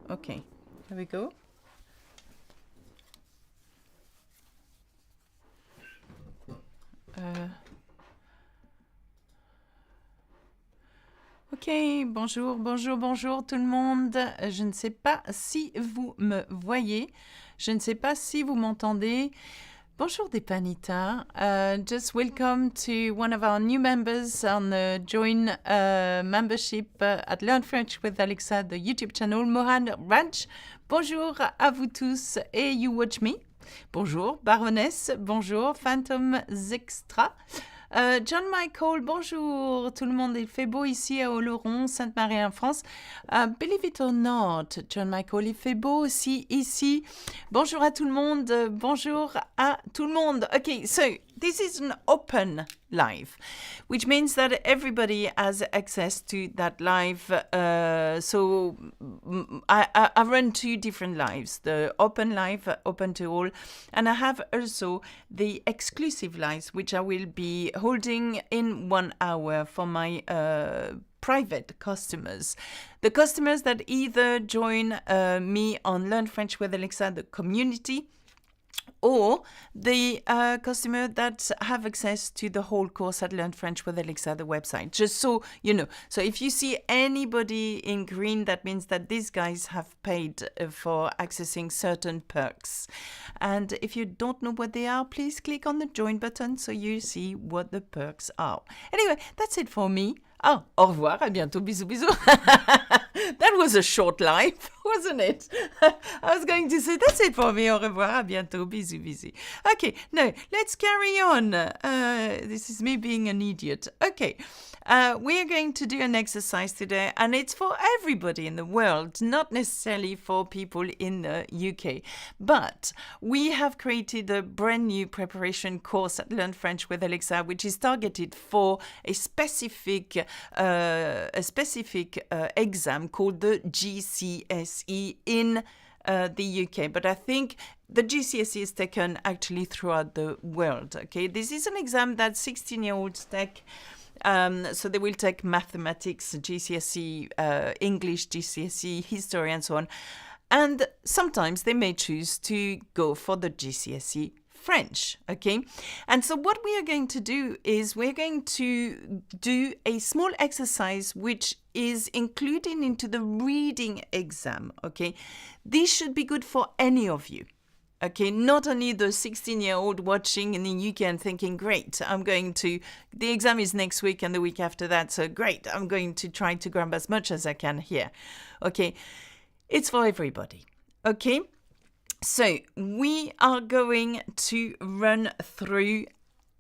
Okay, here we go. Ok, bonjour tout le monde. Je ne sais pas si vous me voyez. Je ne sais pas si vous m'entendez. Bonjour Depanita. Just welcome to one of our new members on the Join membership at Learn French with Alexa, the YouTube channel, Mohan Raj. Bonjour à vous tous et you watch me. Bonjour Baroness, bonjour Phantom Zextra. John Michael, bonjour tout le monde, il fait beau ici à Oloron, Sainte-Marie en France. Believe it or not, John Michael, il fait beau aussi ici. Bonjour à tout le monde, bonjour à tout le monde. Okay, so this is an open live, which means that everybody has access to that live. So I run two different lives, the open live, open to all, and I have also the exclusive lives, which I will be holding in 1 hour for my private customers. The customers that either join me on Learn French with Alexa, the community, or the customer that have access to the whole course at Learn French with Alexa, the website. Just so you know. So if you see anybody in green, that means that these guys have paid for accessing certain perks. And if you don't know what they are, please click on the join button so you see what the perks are. Anyway, that's it for me. Ah, au revoir, à bientôt, bisous, bisous. That was a short live, wasn't it? I was going to say, that's it for me, au revoir, à bientôt, bisous, bisous. Okay, no, let's carry on. This is me being an idiot. Okay, we are going to do an exercise today, and it's for everybody in the world, not necessarily for people in the UK. But we have created a brand new preparation course at Learn French with Alexa, which is targeted for a specific exam called the GCSE in the UK. But I think the GCSE is taken actually throughout the world. Okay, this is an exam that 16-year-olds take. So they will take mathematics, GCSE, English, GCSE, history, and so on. And sometimes they may choose to go for the GCSE French, okay? And so what we are going to do is we're going to do a small exercise which is included into the reading exam, okay? This should be good for any of you. Okay, not only the 16-year-old watching in the UK and thinking, great, the exam is next week and the week after that, so great, I'm going to try to grab as much as I can here. Okay, it's for everybody. Okay, so we are going to run through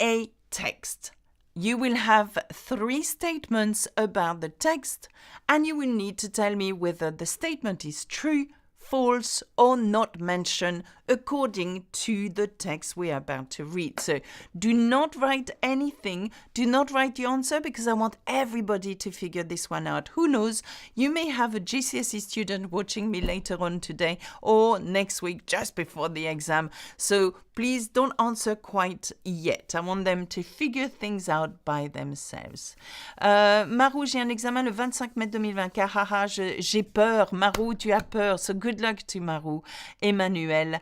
a text. You will have 3 statements about the text, and you will need to tell me whether the statement is true, false, or not mentioned according to the text we are about to read. So do not write anything. Do not write the answer because I want everybody to figure this one out. Who knows? You may have a GCSE student watching me later on today or next week just before the exam. So please don't answer quite yet. I want them to figure things out by themselves. Marou, j'ai un examen le 25 mai 2024. Haha, j'ai peur. Marou, tu as peur. So good luck to Marou. Emmanuel.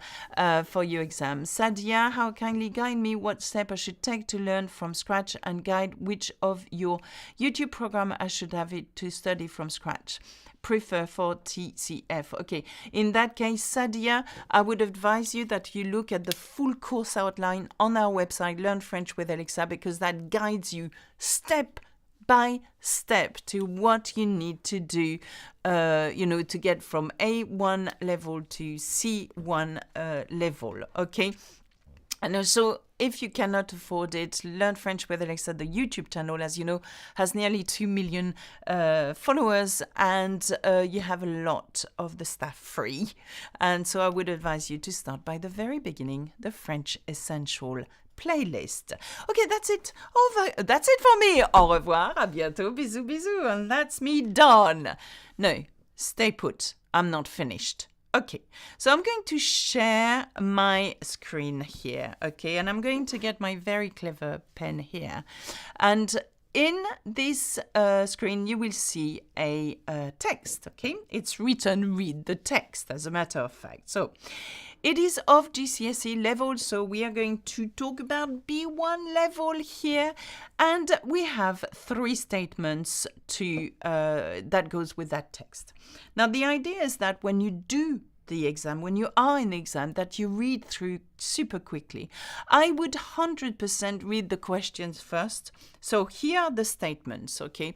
For your exam. Sadia, how kindly guide me what step I should take to learn from scratch and guide which of your YouTube program I should have it to study from scratch. Prefer for TCF. Okay, in that case, Sadia, I would advise you that you look at the full course outline on our website, Learn French with Alexa, because that guides you step by step to what you need to do, to get from A1 level to C1 level, okay? And also, if you cannot afford it, Learn French with Alexa, the YouTube channel, as you know, has nearly 2 million followers, and you have a lot of the stuff free. And so I would advise you to start by the very beginning, the French Essential playlist. Okay, that's it. That's it for me. Au revoir, à bientôt, bisous, bisous. And that's me done. No, stay put. I'm not finished. Okay, so I'm going to share my screen here, okay? And I'm going to get my very clever pen here. And in this screen, you will see a text, okay? It's written, read the text, as a matter of fact. So it is of GCSE level, so we are going to talk about B1 level here, and we have 3 statements to that goes with that text. Now, the idea is that when you do the exam, when you are in the exam, that you read through super quickly. I would 100% read the questions first. So here are the statements, okay?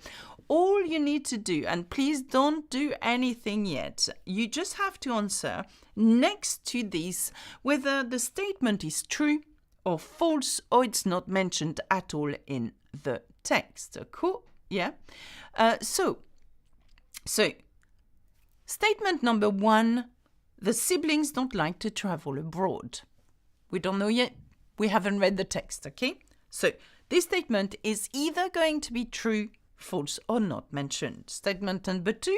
All you need to do, and please don't do anything yet, you just have to answer next to this whether the statement is true or false or it's not mentioned at all in the text. Cool? Yeah? So, statement number 1, the siblings don't like to travel abroad. We don't know yet. We haven't read the text, okay? So this statement is either going to be true, false, or not mentioned. Statement number 2,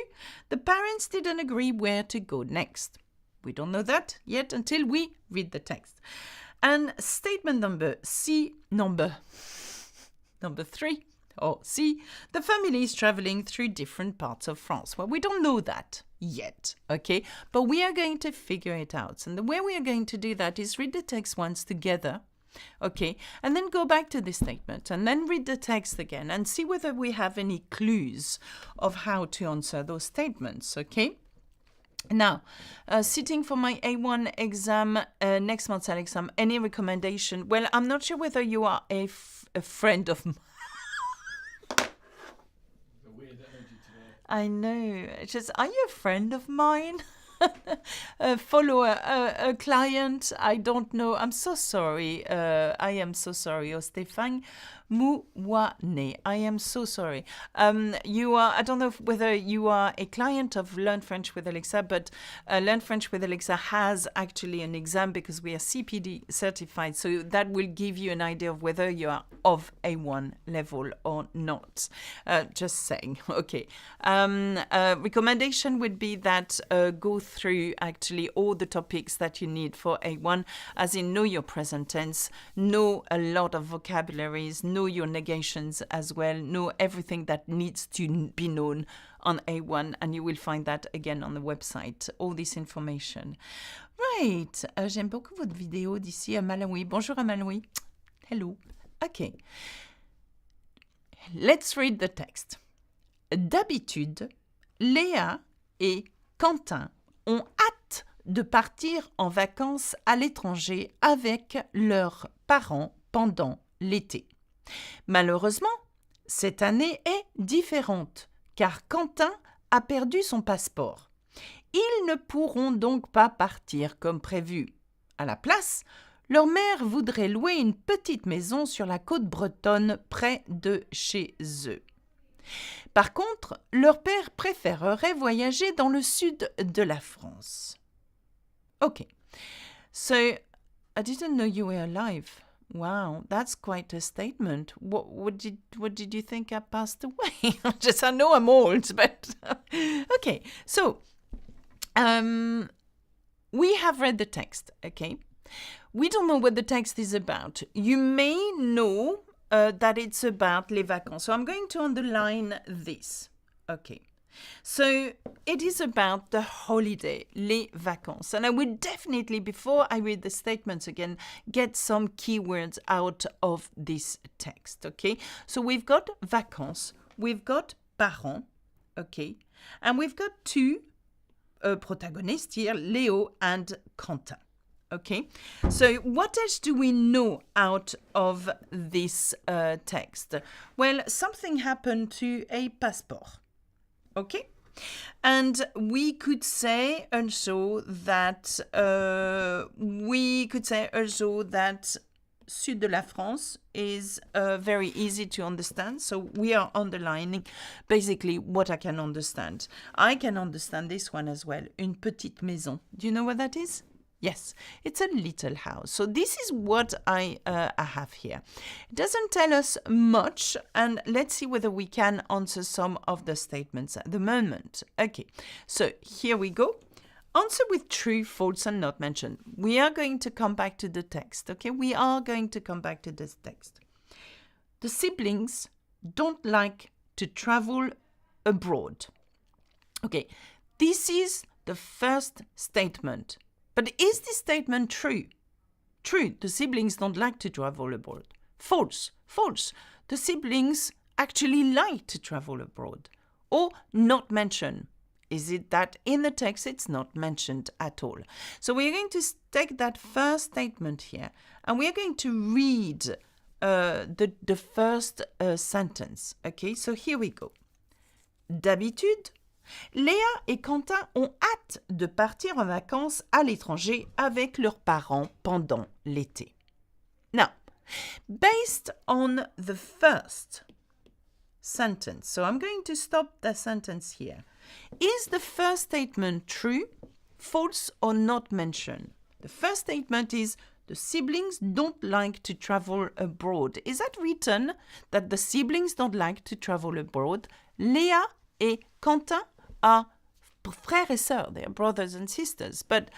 the parents didn't agree where to go next. We don't know that yet until we read the text. And statement number 3, or C, the family is traveling through different parts of France. Well, we don't know that yet, okay? But we are going to figure it out. And the way we are going to do that is read the text once together, okay? And then go back to the statement and then read the text again and see whether we have any clues of how to answer those statements, okay? Now, sitting for my A1 exam, next month's exam, any recommendation? Well, I'm not sure whether you are a friend of mine. I know. It's just, are you a friend of mine? A follower, a client? I don't know. I'm so sorry. I am so sorry. Oh, Stéphane Mouane. I am so sorry. You are, I don't know whether you are a client of Learn French with Alexa, but Learn French with Alexa has actually an exam because we are CPD certified. So that will give you an idea of whether you are of A1 level or not. Just saying. Okay. Recommendation would be that go through actually all the topics that you need for A1, as in know your present tense, know a lot of vocabularies, know your negations as well, know everything that needs to be known on A1, and you will find that again on the website, all this information. Right, j'aime beaucoup votre vidéo d'ici à Malawi. Bonjour à Malawi. Hello. Okay. Let's read the text. D'habitude, Léa et Quentin ont hâte de partir en vacances à l'étranger avec leurs parents pendant l'été. Malheureusement, cette année est différente car Quentin a perdu son passeport. Ils ne pourront donc pas partir comme prévu. À la place, leur mère voudrait louer une petite maison sur la côte bretonne près de chez eux. Par contre, leur père préférerait voyager dans le sud de la France. Okay, so I didn't know you were alive. Wow, that's quite a statement. What did you think I passed away? I know I'm old, but okay. So, we have read the text, okay? We don't know what the text is about. You may know that it's about les vacances. So I'm going to underline this. Okay. So it is about the holiday, les vacances. And I would definitely, before I read the statements again, get some keywords out of this text. Okay. So we've got vacances, we've got parents, okay, and we've got 2 protagonists here, Léo and Quentin. Okay, so what else do we know out of this text? Well, something happened to a passport. Okay, and we could say also that Sud de la France is very easy to understand. So we are underlining basically what I can understand. I can understand this one as well. Une petite maison. Do you know what that is? Yes, it's a little house. So this is what I have here. It doesn't tell us much, and let's see whether we can answer some of the statements at the moment. Okay, so here we go. Answer with true, false, and not mentioned. We are going to come back to the text, okay? We are going to come back to this text. The siblings don't like to travel abroad. Okay, this is the first statement. But is this statement true? True, the siblings don't like to travel abroad. False, false. The siblings actually like to travel abroad. Or not mentioned. Is it that in the text it's not mentioned at all? So we're going to take that first statement here and we're going to read the first sentence. Okay, so here we go. D'habitude, Léa et Quentin ont hâte de partir en vacances à l'étranger avec leurs parents pendant l'été. Now, based on the first sentence, so I'm going to stop the sentence here. Is the first statement true, false, or not mentioned? The first statement is the siblings don't like to travel abroad. Is that written that the siblings don't like to travel abroad? Léa et Quentin are frères et sœurs, they are brothers and sisters. But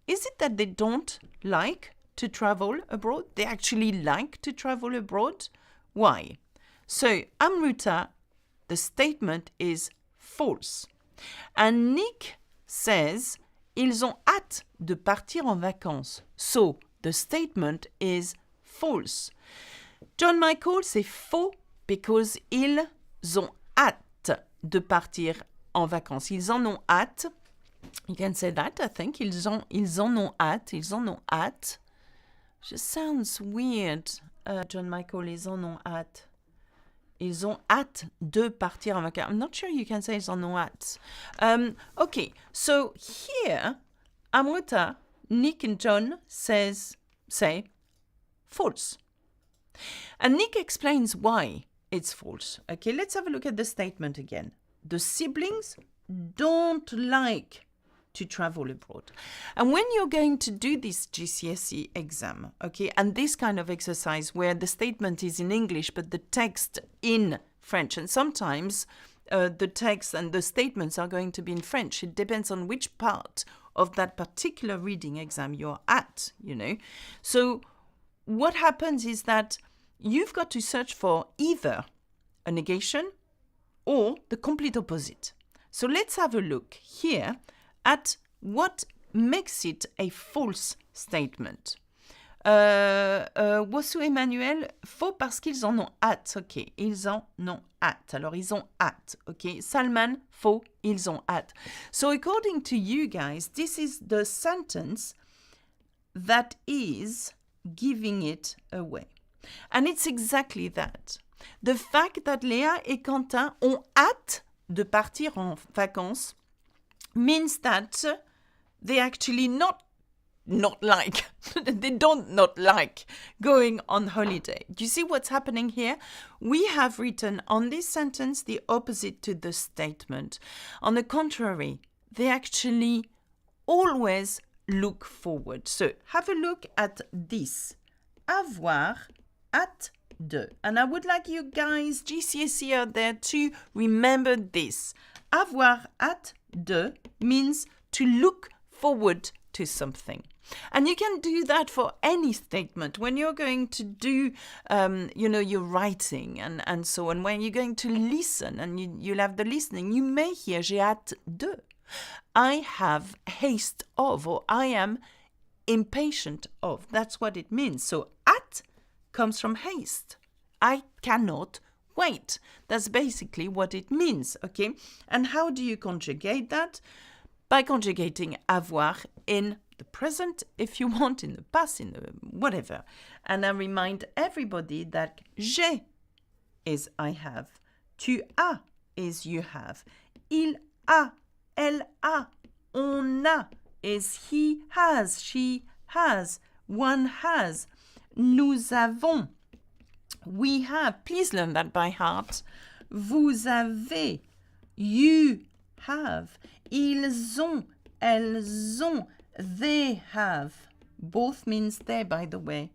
is it that they don't like to travel abroad? They actually like to travel abroad? Why? So, Amruta, the statement is false. And Nick says, ils ont hâte de partir en vacances. So, the statement is false. John Michael, c'est faux because ils ont hâte de partir en vacances. Ils en ont hâte. You can say that, I think. Ils en ont hâte. Ils en ont hâte. Just sounds weird. John Michael, ils en ont hâte. Ils ont hâte de partir en vacances. I'm not sure you can say ils en ont hâte. Okay, so here, Amrita, Nick and John say false. And Nick explains why it's false. Okay, let's have a look at the statement again. The siblings don't like to travel abroad. And when you're going to do this GCSE exam, okay, and this kind of exercise where the statement is in English but the text in French, and sometimes the text and the statements are going to be in French. It depends on which part of that particular reading exam you're at, you know. So what happens is that you've got to search for either a negation or the complete opposite. So let's have a look here at what makes it a false statement. Wosu Emmanuel, faux parce qu'ils en ont hâte. Ok, ils en ont hâte. Alors, ils ont hâte. Ok, Salman, faux, ils ont hâte. So, according to you guys, this is the sentence that is giving it away. And it's exactly that. The fact that Léa et Quentin ont hâte de partir en vacances means that they actually not like, they don't not like going on holiday. Do you see what's happening here? We have written on this sentence the opposite to the statement. On the contrary, they actually always look forward. So have a look at this. Avoir hâte de. And I would like you guys, GCSE out there, to remember this. Avoir hâte de means to look forward to something. And you can do that for any statement. When you're going to do, your writing and so on, when you're going to listen and you'll have the listening, you may hear j'ai hâte de. I have haste of, or I am impatient of. That's what it means. So hâte comes from haste. I cannot wait. That's basically what it means, okay? And how do you conjugate that? By conjugating avoir in the present, if you want, in the past, in the whatever. And I remind everybody that j'ai is I have. Tu as is you have. Il a, elle a. On a is he has, she has, one has. Nous avons. We have. Please learn that by heart. Vous avez. You have. Ils ont. Elles ont. They have. Both means they, by the way.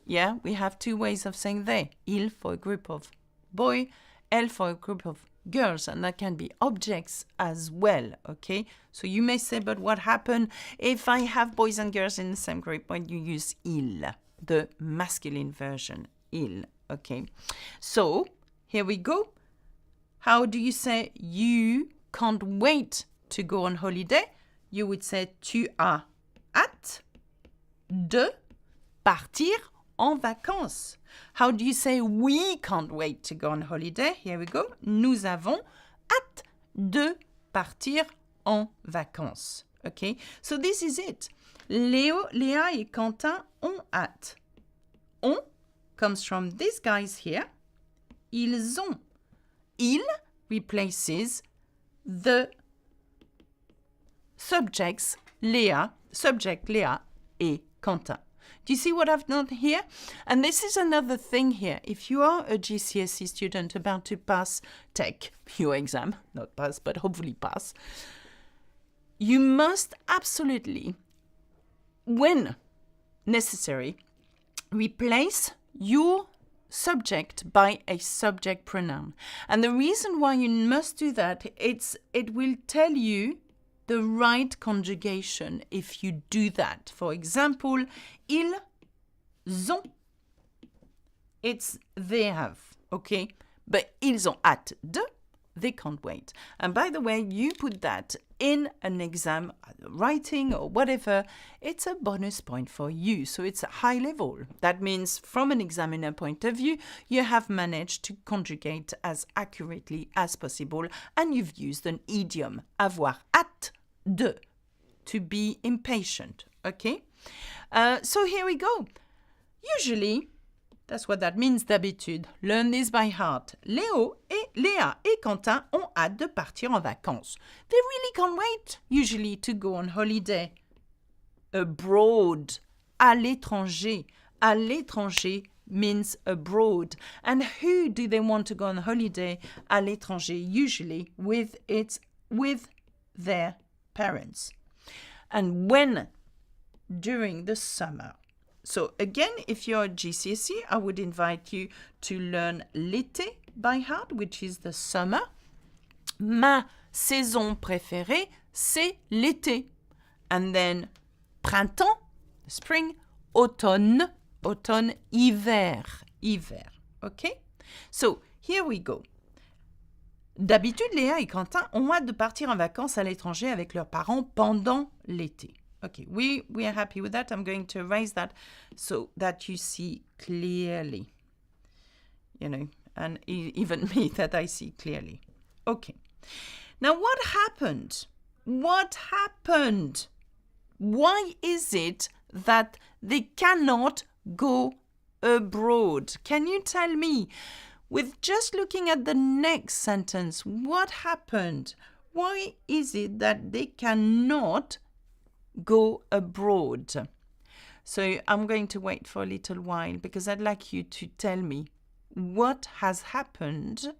Yeah, we have two ways of saying they. Il for a group of boy, elle for a group of girls, and that can be objects as well, okay? So you may say, but what happened if I have boys and girls in the same group when you use il, the masculine version, il, okay? So here we go. How do you say you can't wait to go on holiday? You would say tu as hâte de partir en vacances. How do you say we can't wait to go on holiday? Here we go. Nous avons hâte de partir en vacances. Okay, so this is it. Léa et Quentin ont hâte. On comes from these guys here. Ils ont. Il replaces the subject Léa et Quentin. Do you see what I've done here? And this is another thing here. If you are a GCSE student about to take your exam, not pass, but hopefully pass, you must absolutely, when necessary, replace your subject by a subject pronoun. And the reason why you must do that, it will tell you the right conjugation if you do that. For example, ils ont. It's they have, okay? But ils ont hâte de, they can't wait. And by the way, you put that in an exam, writing or whatever, it's a bonus point for you. So it's a high level. That means from an examiner point of view, you have managed to conjugate as accurately as possible and you've used an idiom, avoir hâte de, to be impatient, okay? So here we go. Usually, that's what that means d'habitude. Learn this by heart. Léa et Quentin ont hâte de partir en vacances. They really can't wait, usually, to go on holiday. Abroad. À l'étranger. À l'étranger means abroad. And who do they want to go on holiday à l'étranger? Usually with their parents. And when? During the summer. So again, if you're a GCSE, I would invite you to learn l'été by heart, which is the summer. Ma saison préférée, c'est l'été. And then printemps, spring, automne, hiver. Okay? So here we go. D'habitude, Léa et Quentin ont hâte de partir en vacances à l'étranger avec leurs parents pendant l'été. Okay, we are happy with that. I'm going to erase that so that you see clearly, and even me that I see clearly. Okay. Now, what happened? Why is it that they cannot go abroad? Can you tell me, with just looking at the next sentence, what happened? Why is it that they cannot go abroad? So I'm going to wait for a little while because I'd like you to tell me what has happened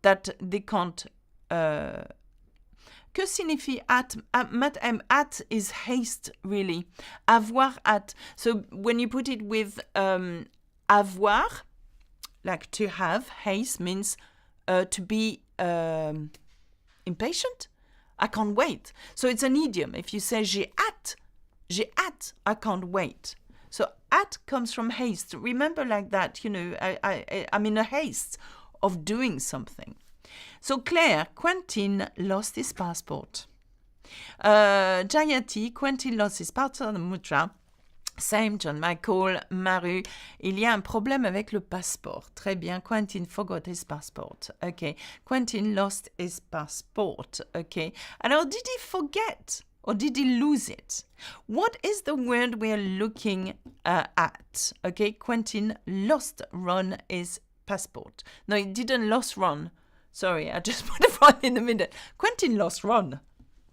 that they can't. Que signifie hâte? Hâte is haste, really. Avoir hâte. So when you put it with avoir, like to have, haste means to be impatient. I can't wait. So it's an idiom. If you say j'ai hâte, I can't wait. So hâte comes from haste. Remember like that, I'm in a haste of doing something. So Claire, Quentin lost his passport. Jayati, Quentin lost his passport. Mutra, same, John Michael, Maru, il y a un problème avec le passeport. Très bien, Quentin forgot his passport. Okay, Quentin lost his passport. Okay, alors did he forget or did he lose it? What is the word we're looking at? Okay, Quentin lost Ron his passport. No, he didn't lost Ron. Sorry, I just put a Ron in the middle. Quentin lost Ron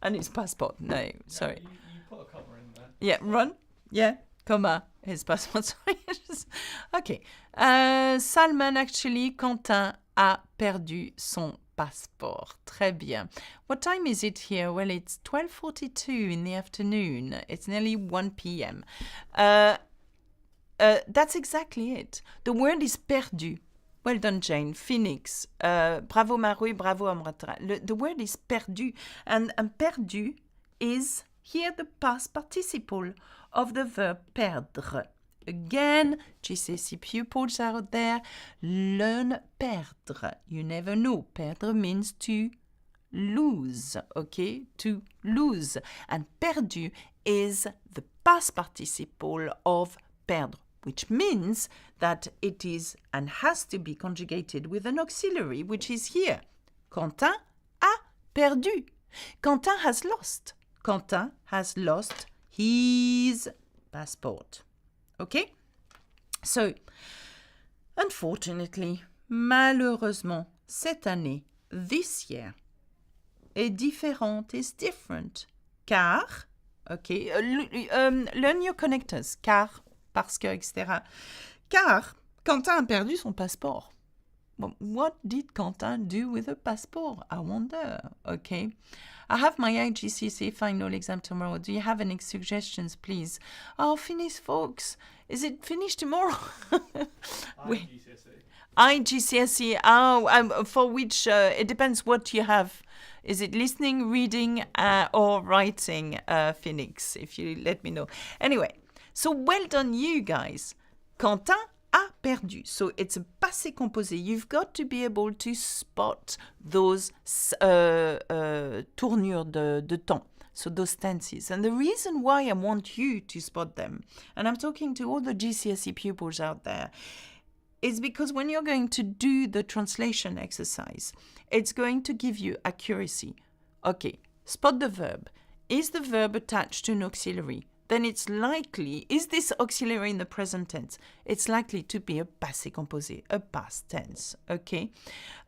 and his passport. No, sorry. You put a comma in there. Yeah, Ron. Yeah. Comma, his passport, sorry. Okay. Salman, actually, Quentin a perdu son passeport. Très bien. What time is it here? Well, it's 12:42 in the afternoon. It's nearly 1 p.m. That's exactly it. The word is perdu. Well done, Jane. Phoenix. Bravo, Maru. Bravo, Amrata. The word is perdu. And perdu is here the past participle of the verb perdre. again, GCSE pupils out there, learn perdre. You never know. Perdre means to lose, okay? To lose. And perdu is the past participle of perdre, which means that it is and has to be conjugated with an auxiliary, which is here. Quentin a perdu. Quentin has lost. Quentin has lost his passport. Okay? So, unfortunately, malheureusement, cette année, this year, est différente, is different. Car, okay, learn your connectors. Car, parce que, etc. Car, Quentin a perdu son passeport. Well, what did Quentin do with a passport? I wonder. Okay. I have my GCSE final exam tomorrow. Do you have any suggestions, please? Oh, finished, folks. Is it finished tomorrow? GCSE. Oh, for which it depends what you have. Is it listening, reading, or writing, Phoenix? If you let me know. Anyway, so well done, you guys. Quentin a perdu. So it's a passé composé. You've got to be able to spot those tournures de temps. So those tenses. And the reason why I want you to spot them, and I'm talking to all the GCSE pupils out there, is because when you're going to do the translation exercise, it's going to give you accuracy. Okay, spot the verb. Is the verb attached to an auxiliary? Then it's likely, is this auxiliary in the present tense? It's likely to be a passé composé, a past tense, okay?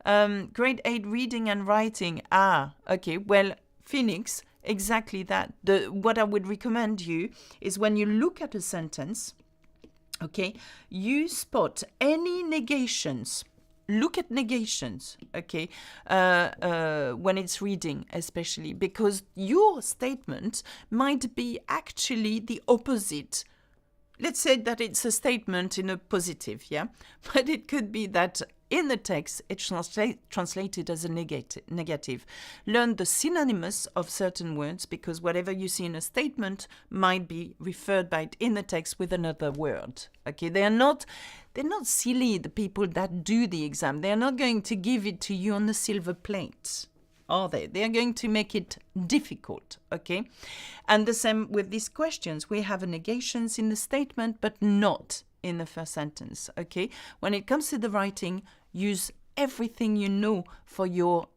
Grade 8 reading and writing. Okay, well, Phoenix, exactly that. What I would recommend you is when you look at a sentence, okay, you spot any negations. Look at negations, okay, when it's reading especially, because your statement might be actually the opposite. Let's say that it's a statement in a positive, yeah? But it could be that in the text, it's translated as a negative. Learn the synonymous of certain words, because whatever you see in a statement might be referred by it in the text with another word. Okay, they're not silly, the people that do the exam. They're not going to give it to you on a silver plate, are they? They're going to make it difficult, okay? And the same with these questions. We have negations in the statement, but not in the first sentence, okay? When it comes to the writing, use everything you know for your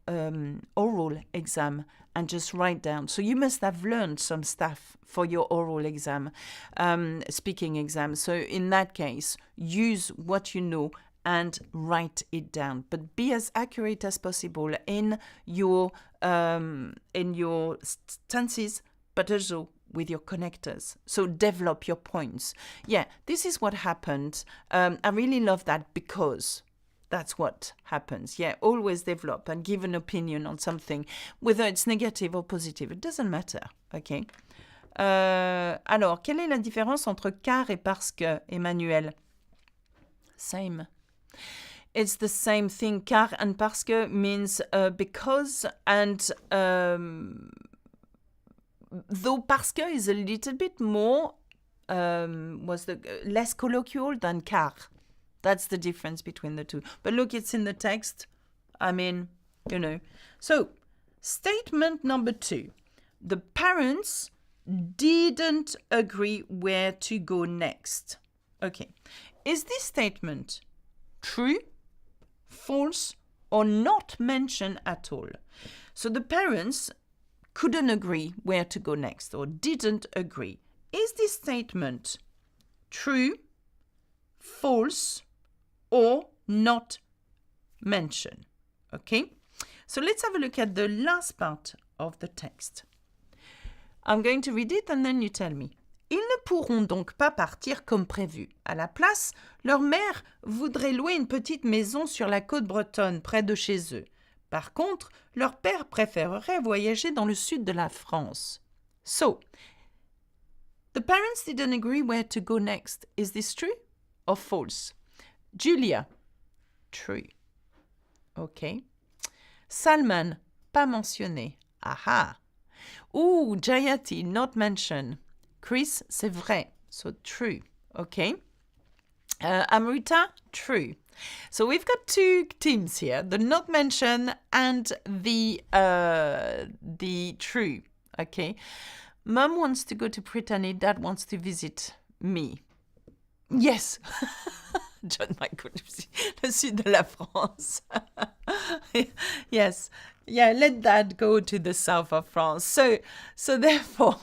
oral exam and just write down. So you must have learned some stuff for your oral exam, speaking exam. So in that case, use what you know and write it down. But be as accurate as possible in your tenses, but also with your connectors. So develop your points. Yeah, this is what happened. I really love that because that's what happens. Yeah, always develop and give an opinion on something, whether it's negative or positive. It doesn't matter, okay? Alors, quelle est la différence entre car et parce que, Emmanuel? Same. It's the same thing. Car and parce que means because, and though parce que is a little bit more, less colloquial than car. That's the difference between the two. But look, it's in the text. I mean, you know. So, statement number 2. The parents didn't agree where to go next. Okay. Is this statement true, false, or not mentioned at all? So the parents couldn't agree where to go next, or didn't agree. Is this statement true, false, or not mentioned? Okay, so let's have a look at the last part of the text. I'm going to read it and then you tell me. Ils ne pourront donc pas partir comme prévu. À la place, leur mère voudrait louer une petite maison sur la côte bretonne, près de chez eux. Par contre, leur père préférerait voyager dans le sud de la France. So, the parents didn't agree where to go next. Is this true or false? Julia, true. Okay. Salman, pas mentionné. Aha. Ooh, Jayati, not mentioned. Chris, c'est vrai. So true. Okay. Amrita, true. So we've got two teams here, the not mentioned and the true. Okay. Mum wants to go to Brittany, Dad wants to visit me. Yes. John Michael, le sud de la France. Yes. Yeah, let Dad go to the south of France. So therefore,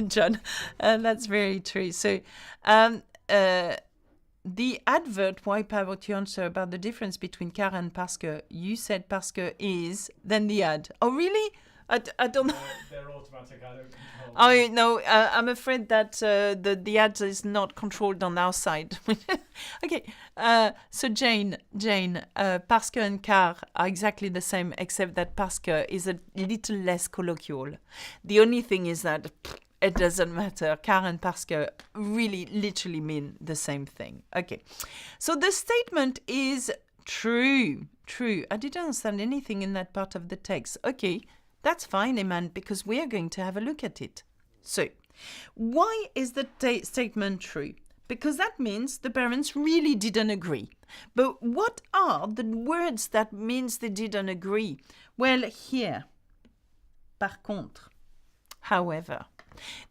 John, that's very true. So, the advert wipe out your answer about the difference between car and parce que. You said parce que is, then the ad. Oh, really? I don't know. They're automatic. I don't control them. Oh, no, I'm afraid that the ad is not controlled on our side. Okay, so Jane, parce que and car are exactly the same, except that parce que is a little less colloquial. The only thing is that it doesn't matter. Car and parce que really literally mean the same thing. Okay, so the statement is true. True. I didn't understand anything in that part of the text. Okay. That's fine, Eman, because we are going to have a look at it. So, why is the statement true? Because that means the parents really didn't agree. But what are the words that means they didn't agree? Well, here, par contre, however,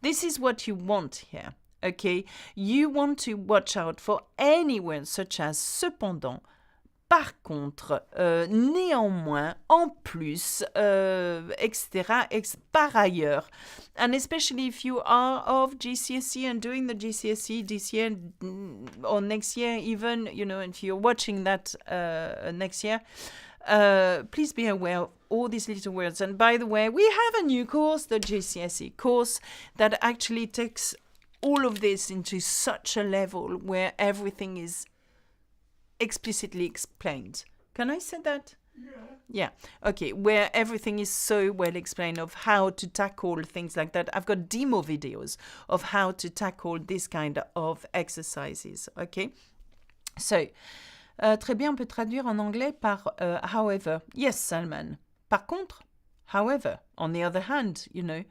this is what you want here, okay? You want to watch out for any words such as cependant, par contre, néanmoins, en plus, etc., par ailleurs. And especially if you are of GCSE and doing the GCSE this year or next year even, you know, if you're watching that next year, please be aware of all these little words. And by the way, we have a new course, the GCSE course, that actually takes all of this into such a level where everything is explicitly explained. Can I say that? Yeah. Okay. Where everything is so well explained of how to tackle things like that. I've got demo videos of how to tackle this kind of exercises. Okay. So, très bien, on peut traduire en anglais par however. Yes, Salman. Par contre, however. On the other hand, you know.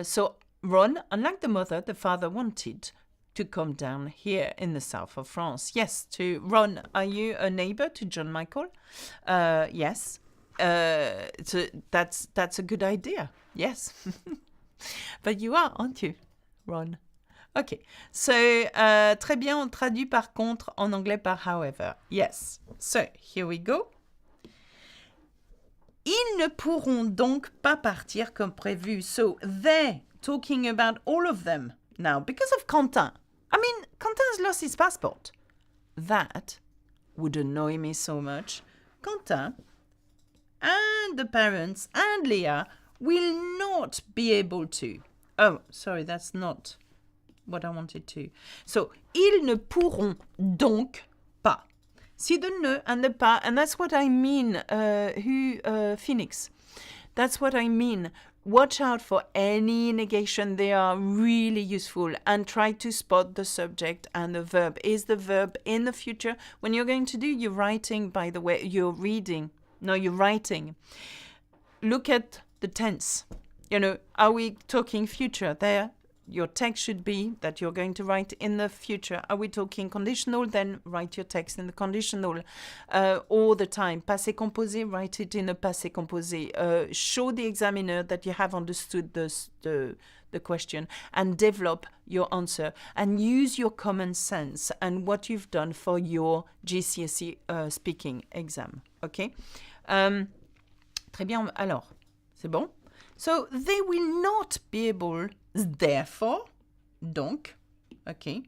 So, Ron, unlike the mother, the father wanted to come down here in the south of France. Yes, to Ron, are you a neighbor to John Michael? Yes. So that's a good idea. Yes. But you are, aren't you, Ron? Okay. So, très bien, on traduit par contre en anglais par however. Yes. So, here we go. Ils ne pourront donc pas partir comme prévu. So, they, talking about all of them now, because of Quentin. I mean, Quentin's lost his passport. That would annoy me so much. Quentin and the parents and Leah will not be able to. Oh, sorry, that's not what I wanted to. So, ils ne pourront donc pas. See the ne and the pas, and that's what I mean, Phoenix. That's what I mean. Watch out for any negation. They are really useful. And try to spot the subject and the verb. Is the verb in the future? When you're going to do your writing, by the way, you're reading. No, you're writing. Look at the tense. You know, are we talking future there? Your text should be that you're going to write in the future. Are we talking conditional? Then write your text in the conditional all the time. Passé composé, write it in a passé composé. Show the examiner that you have understood the question and develop your answer. And use your common sense and what you've done for your GCSE speaking exam. Okay? Très bien. Alors, c'est bon? So, they will not be able, therefore, donc, okay,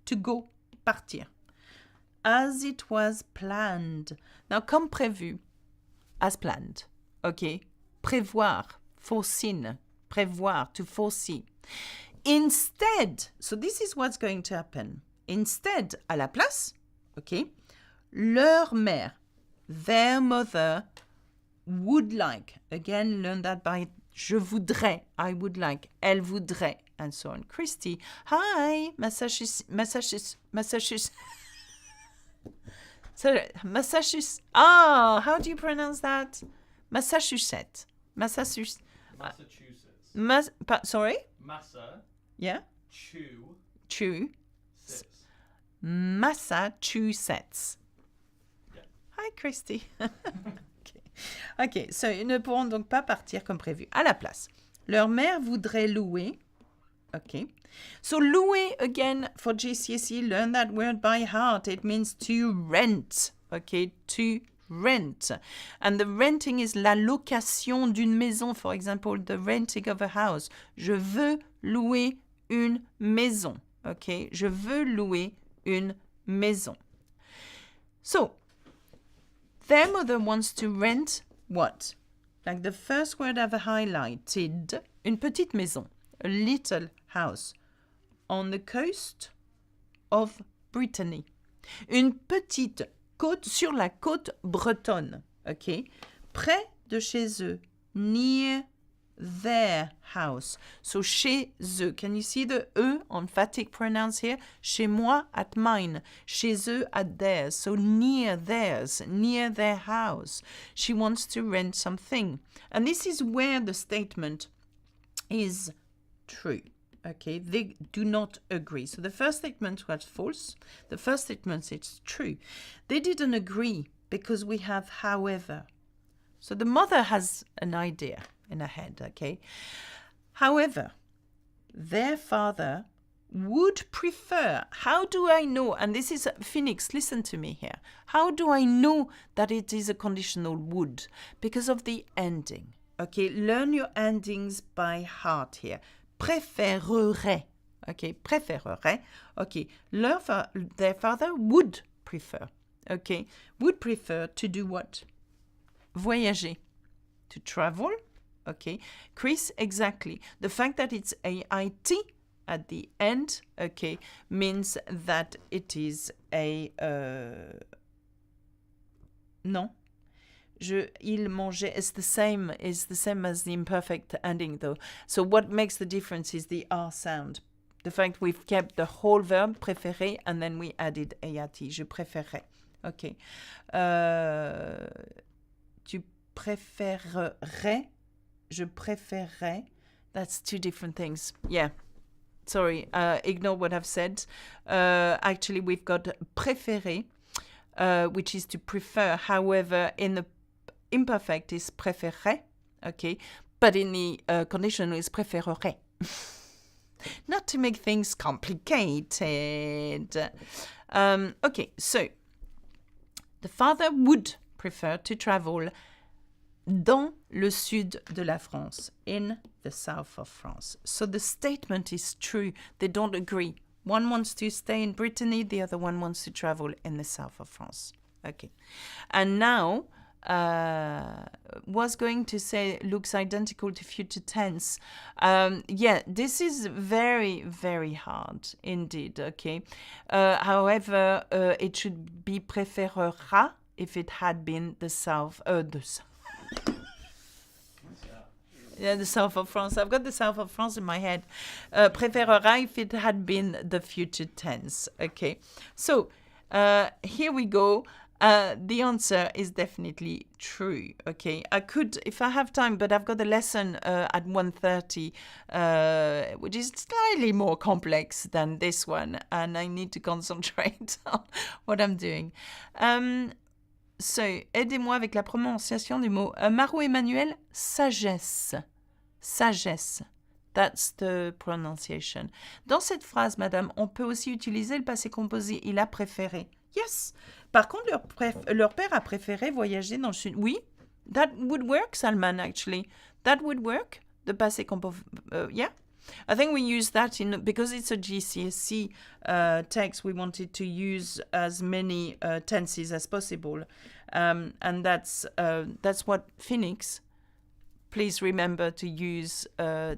to go, partir, as it was planned. Now, comme prévu, as planned, okay, prévoir, foreseen, prévoir, to foresee. Instead, so this is what's going to happen. Instead, à la place, okay, leur mère, their mother, would like, again, learn that by je voudrais, I would like, elle voudrait, and so on. Christy, hi, Massachusetts. Sorry, Massachusetts. Oh, how do you pronounce that? Massachusetts. Massachusetts. Sorry? Massa. Yeah? Chew. Chew. Sits. Massachusetts. Yeah. Hi, Christy. OK, so ils ne pourront donc pas partir comme prévu. À la place, leur mère voudrait louer. OK. So louer, again, for GCSE, learn that word by heart. It means to rent. OK, to rent. And the renting is la location d'une maison. For example, the renting of a house. Je veux louer une maison. OK, je veux louer une maison. So, their mother wants to rent what? Like the first word I've highlighted, une petite maison, a little house on the coast of Brittany. Une petite côte sur la côte bretonne, ok? Près de chez eux, near their house. So chez eux, can you see the E emphatic pronouns here? Chez moi, at mine. Chez eux, at theirs. So near theirs, near their house. She wants to rent something. And this is where the statement is true. Okay, they do not agree. So the first statement was false. The first statement is true. They didn't agree because we have however. So the mother has an idea in her head, okay? However, their father would prefer. How do I know? And this is Phoenix, listen to me here. How do I know that it is a conditional would? Because of the ending. Okay, learn your endings by heart here. Préférerait. Okay, préférerait. Okay, their father would prefer. Okay, would prefer to do what? Voyager. To travel. Okay, Chris, exactly. The fact that it's AIT at the end, okay, means that it is a... non. Il mangeait is the same as the imperfect ending though. So what makes the difference is the R sound. The fact we've kept the whole verb, préférer, and then we added AIT. Je préférerais. Okay. Tu préférerais. Je préférerais. That's two different things. Yeah. Sorry, ignore what I've said. Actually, we've got préférer, which is to prefer. However, in the imperfect is préférer, okay? But in the conditional is préférerait. Not to make things complicated. Okay, so the father would prefer to travel dans le sud de la France, in the south of France. So the statement is true. They don't agree. One wants to stay in Brittany, the other one wants to travel in the south of France. Okay. And now, was going to say looks identical to future tense. Yeah, this is very, very hard indeed, okay? However, it should be préférera if it had been the south. Yeah, the south of France. I've got the south of France in my head. Préférera if it had been the future tense. Okay. So, here we go. The answer is definitely true. Okay. I could, if I have time, but I've got a lesson at 1:30, which is slightly more complex than this one, and I need to concentrate on what I'm doing. So, aidez-moi avec la prononciation du mot. Maro Emmanuel, sagesse. Sagesse. That's the pronunciation. Dans cette phrase, madame, on peut aussi utiliser le passé composé. Il a préféré. Yes. Par contre, leur père a préféré voyager dans le sud. Oui, that would work, Salman, actually. That would work. The passé composé. Yeah. I think we use that because it's a GCSE text. We wanted to use as many tenses as possible, and that's what Phoenix. Please remember to use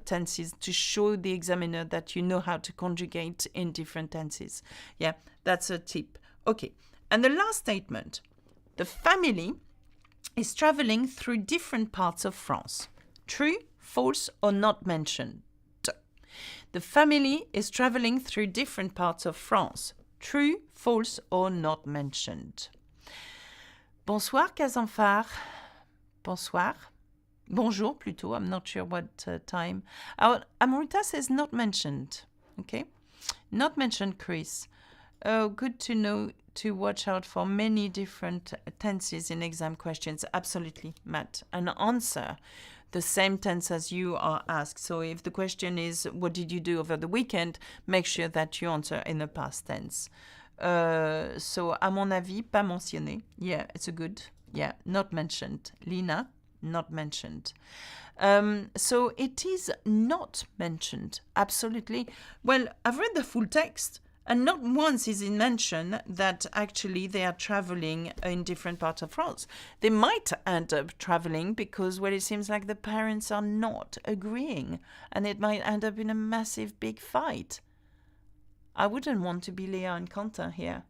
tenses to show the examiner that you know how to conjugate in different tenses. Yeah, that's a tip. Okay, and the last statement: the family is traveling through different parts of France. True, false, or not mentioned? The family is traveling through different parts of France. True, false, or not mentioned? Bonsoir, Kazanfar. Bonsoir. Bonjour, plutôt. I'm not sure what time. Amrita says not mentioned. Okay? Not mentioned, Chris. Good to know to watch out for many different tenses in exam questions. Absolutely, Matt. And answer the same tense as you are asked. So if the question is, what did you do over the weekend? Make sure that you answer in the past tense. So, à mon avis, pas mentionné. Yeah, it's a good. Yeah, not mentioned. Lina, not mentioned. So it is not mentioned. Absolutely. Well, I've read the full text. And not once is it mentioned that actually they are traveling in different parts of France. They might end up traveling because, well, it seems like the parents are not agreeing. And it might end up in a massive big fight. I wouldn't want to be Leah and Quentin here.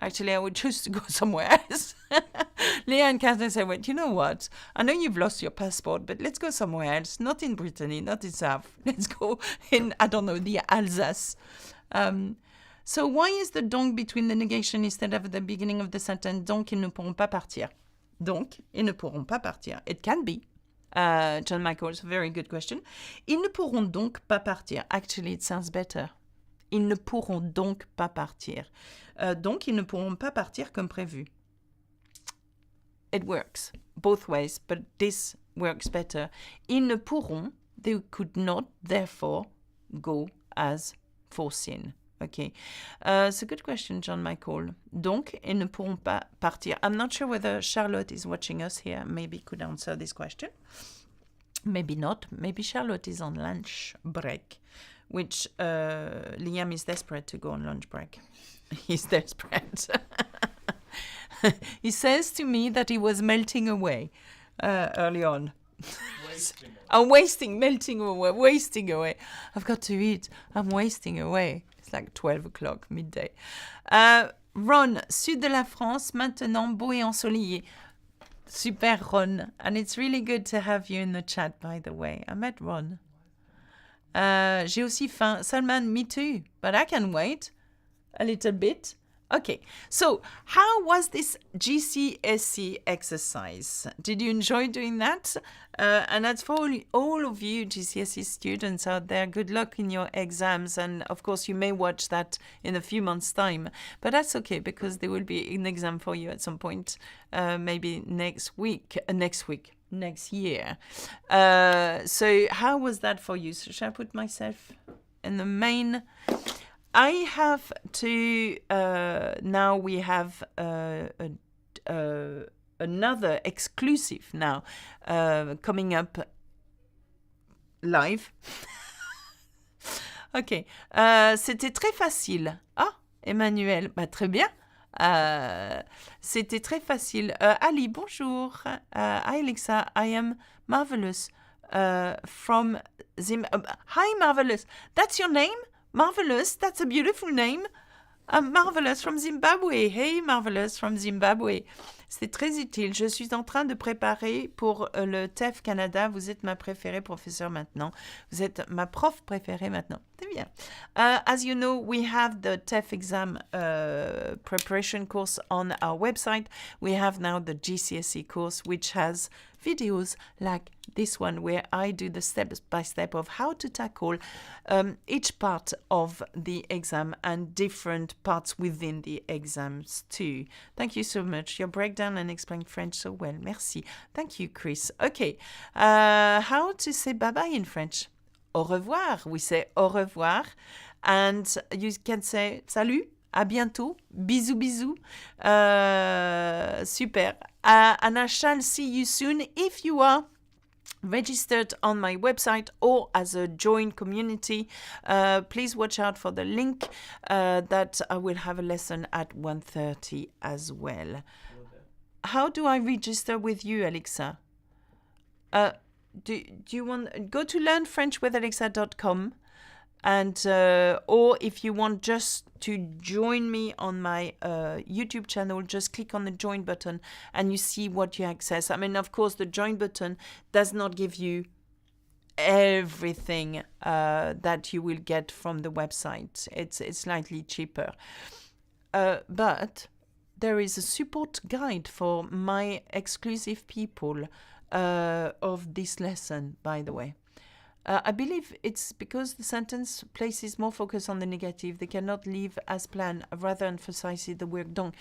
Actually, I would choose to go somewhere else. Leah and Quentin say, well, you know what? I know you've lost your passport, but let's go somewhere else. Not in Brittany, not in South. Let's go in, I don't know, the Alsace. So why is the donc between the negation instead of the beginning of the sentence? Donc, ils ne pourront pas partir. Donc, ils ne pourront pas partir. It can be. John Michael's, very good question. Ils ne pourront donc pas partir. Actually, it sounds better. Ils ne pourront donc pas partir. Donc, ils ne pourront pas partir comme prévu. It works both ways, but this works better. Ils ne pourront, they could not, therefore, go as foreseen. Okay, it's a good question, John Michael. Donc, ils ne pourront pas partir. I'm not sure whether Charlotte is watching us here. Maybe could answer this question. Maybe not. Maybe Charlotte is on lunch break, which Liam is desperate to go on lunch break. He's desperate. He says to me that he was melting away early on. Melting away, wasting away. I've got to eat. I'm wasting away. It's like 12 o'clock, midday. Ron, sud de la France, maintenant beau et ensoleillé. Super, Ron. And it's really good to have you in the chat, by the way. I met Ron. J'ai aussi faim. Salman, me too. But I can wait a little bit. Okay, so how was this GCSE exercise? Did you enjoy doing that? And that's for all of you GCSE students out there. Good luck in your exams. And of course, you may watch that in a few months' time. But that's okay, because there will be an exam for you at some point, maybe next year. So how was that for you? So shall I put myself in the main... I have to, now we have another exclusive now coming up live. Ok, c'était très facile. Ah, Emmanuel, bah, très bien. C'était très facile. Ali, bonjour. Hi, Alexa, I am Marvelous from Zimbabwe. Hi, Marvelous. That's your name? Marvelous, that's a beautiful name. Marvelous from Zimbabwe. Hey, Marvelous from Zimbabwe. C'est très utile. Je suis en train de préparer pour le TEF Canada. Vous êtes ma préférée professeure maintenant. Vous êtes ma prof préférée maintenant. C'est bien. As you know, we have the TEF exam preparation course on our website. We have now the GCSE course, which has videos like this one, where I do the step-by-step of how to tackle each part of the exam and different parts within the exams too. Thank you so much. Your breakdown and explain French so well. Merci. Thank you, Chris. Okay. How to say bye-bye in French? Au revoir. We say au revoir. And you can say salut. À bientôt. Bisous, bisous. Super. And I shall see you soon if you are registered on my website or as a joint community. Please watch out for the link that I will have a lesson at 1:30 as well. How do I register with you, Alexa? Do you want go to learnfrenchwithalexa.com and or if you want just to join me on my YouTube channel, just click on the join button and you see what you access. I mean, of course, the join button does not give you everything that you will get from the website. It's slightly cheaper. But there is a support guide for my exclusive people of this lesson, by the way. I believe it's because the sentence places more focus on the negative. They cannot live as planned, rather emphasizes the work done.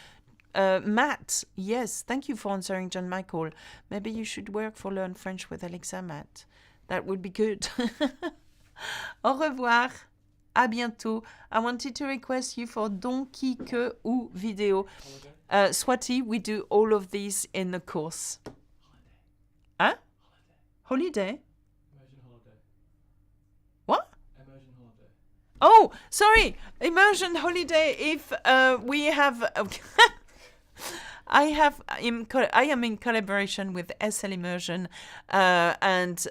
Matt, yes, thank you for answering, John Michael. Maybe you should work for Learn French with Alexa, Matt. That would be good. Au revoir. À bientôt. I wanted to request you for donc, qui, que, ou vidéo. Swati, we do all of these in the course. Huh? Holiday? Immersion holiday. What? Immersion holiday. Oh, sorry. Immersion holiday. If we have... I am in collaboration with SL Immersion, and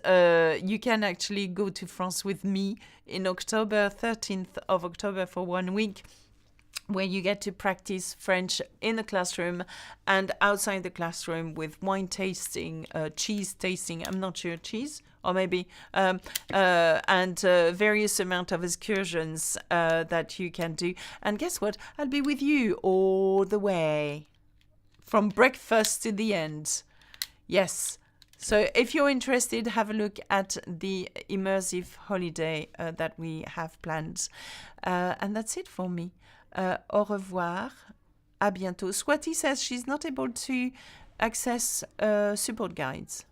you can actually go to France with me in October, 13th of October for 1 week, where you get to practice French in the classroom and outside the classroom with wine tasting, cheese tasting, I'm not sure, cheese? Or maybe, and various amount of excursions that you can do. And guess what? I'll be with you all the way. From breakfast to the end. Yes. So if you're interested, have a look at the immersive holiday that we have planned. And that's it for me. Au revoir. À bientôt. Swati says she's not able to access support guides.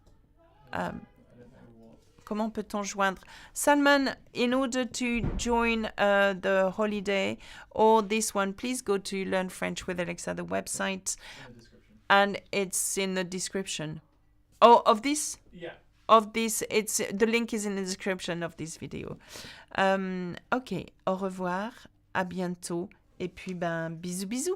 Comment peut-on joindre? Salman, in order to join the holiday or this one, please go to Learn French with Alexa, the website. And it's in the description. Oh, of this? Yeah. Of this, it's the link is in the description of this video. Ok, au revoir, à bientôt. Et puis, bisous, bisous.